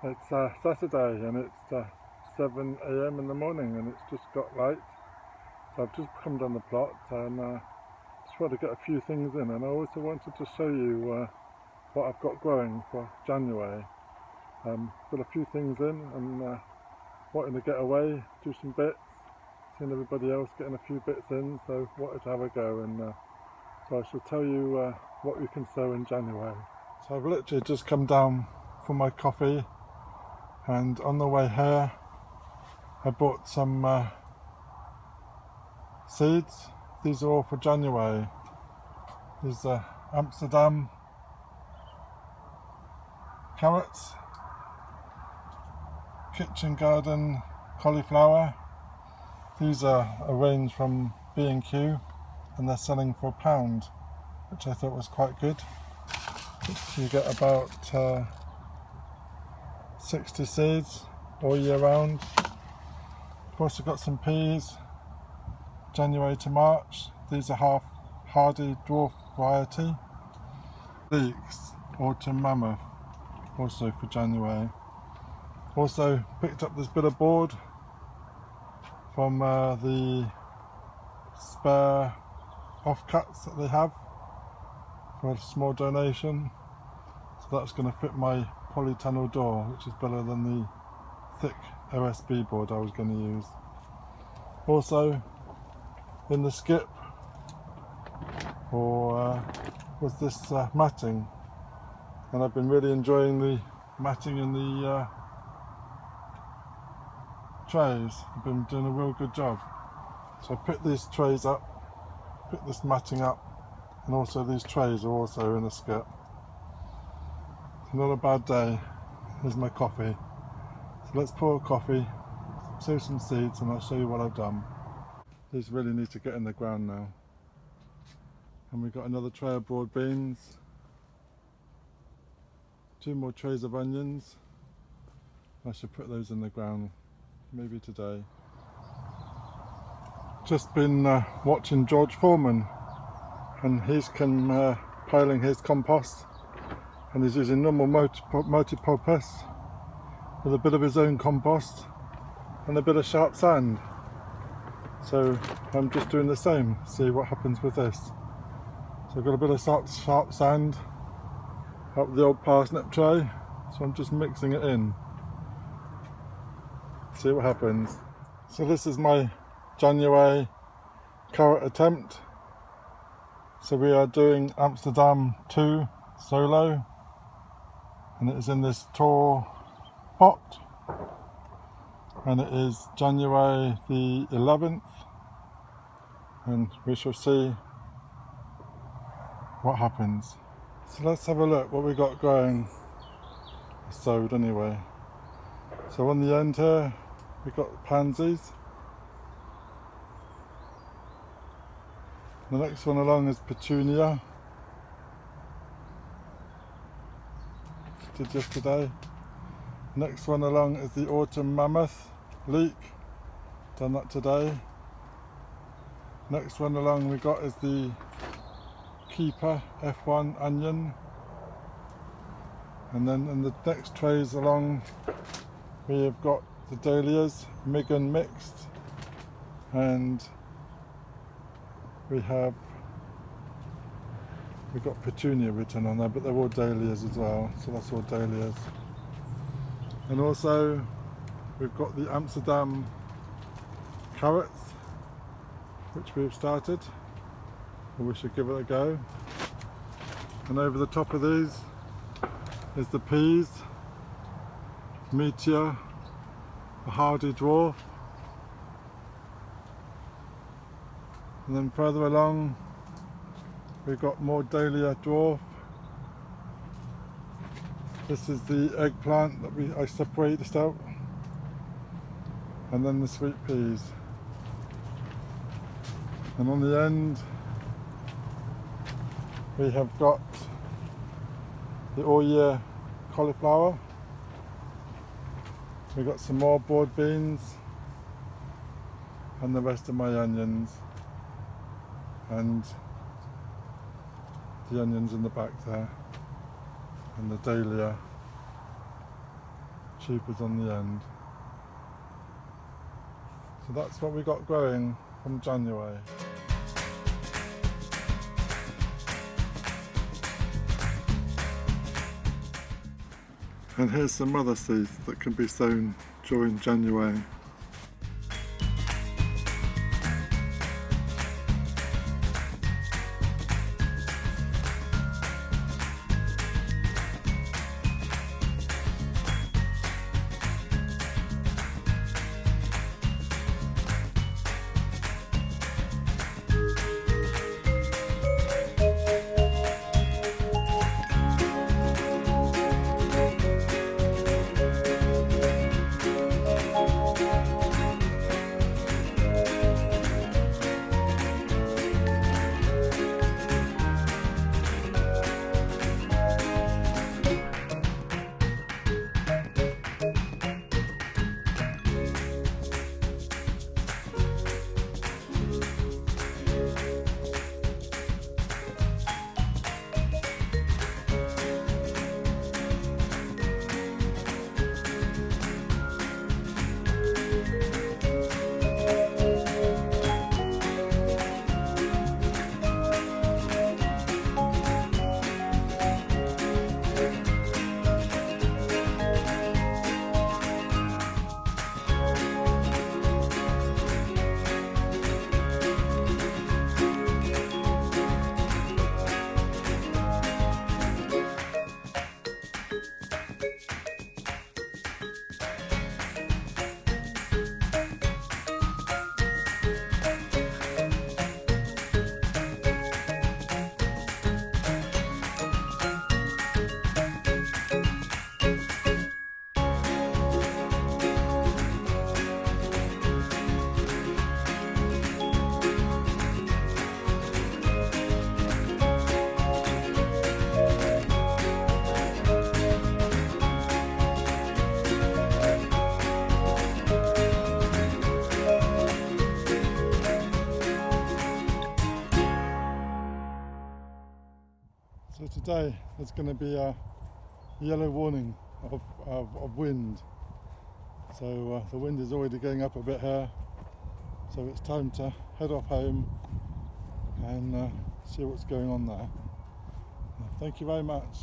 It's Saturday and it's 7 a.m. in the morning and it's just got light. So I've just come down the plot and just want to get a few things in, and I also wanted to show you what I've got growing for January. Got a few things in and wanting to get away, do some bits, seeing everybody else getting a few bits in, so wanted to have a go, and so I shall tell you what we can sow in January. So I've literally just come down for my coffee, and on the way here I bought some seeds. These are all for January. These are Amsterdam carrots, kitchen garden cauliflower. These are a range from B&Q and they're selling for £1, which I thought was quite good. You get about 60 seeds all year round. Of course, I've got some peas, January to March. These are half hardy dwarf variety. Leeks, autumn mammoth, also for January. Also picked up this bit of board from the spare offcuts that they have for a small donation. So that's going to fit my polytunnel door, which is better than the thick OSB board I was going to use. Also in the skip was this matting, and I've been really enjoying the matting in the trays. I've been doing a real good job. So I picked these trays up, picked this matting up, and also these trays are also in the skip. It's not a bad day. Here's my coffee. So let's pour a coffee, sow some seeds, and I'll show you what I've done. These really need to get in the ground now. And we've got another tray of broad beans, 2 more trays of onions. I should put those in the ground maybe today. Just been watching George Foreman, and he's piling his compost, and he's using normal multi-purpose with a bit of his own compost and a bit of sharp sand. So I'm just doing the same, see what happens with this. So I've got a bit of sharp sand up the old parsnip tray, so I'm just mixing it in. See what happens. So this is my January carrot attempt. So we are doing Amsterdam 2 solo, and it is in this tall pot, and it is January the 11th, and we shall see what happens. So let's have a look what we got growing, sowed anyway. So on the end here we've got pansies. The next one along is petunia, did yesterday. Next one along is the autumn mammoth leek, done that today. Next one along we got is the keeper F1 onion, and then in the next trays along we have got the dahlias, Migan mixed, and we've got petunia written on there, but they're all dahlias as well, so that's all dahlias. And also we've got the Amsterdam carrots, which we've started, and we should give it a go. And over the top of these is the peas, Meteor, a hardy dwarf. And then further along we've got more dahlia dwarf. This is the eggplant that I separated out, and then the sweet peas. And on the end we have got the all year cauliflower. We've got some more broad beans and the rest of my onions, and the onions in the back there, and the dahlia. tubers on the end. So that's what we got growing from January. And here's some other seeds that can be sown during January. So today there's going to be a yellow warning of wind. So the wind is already going up a bit here. So it's time to head off home and see what's going on there. Thank you very much.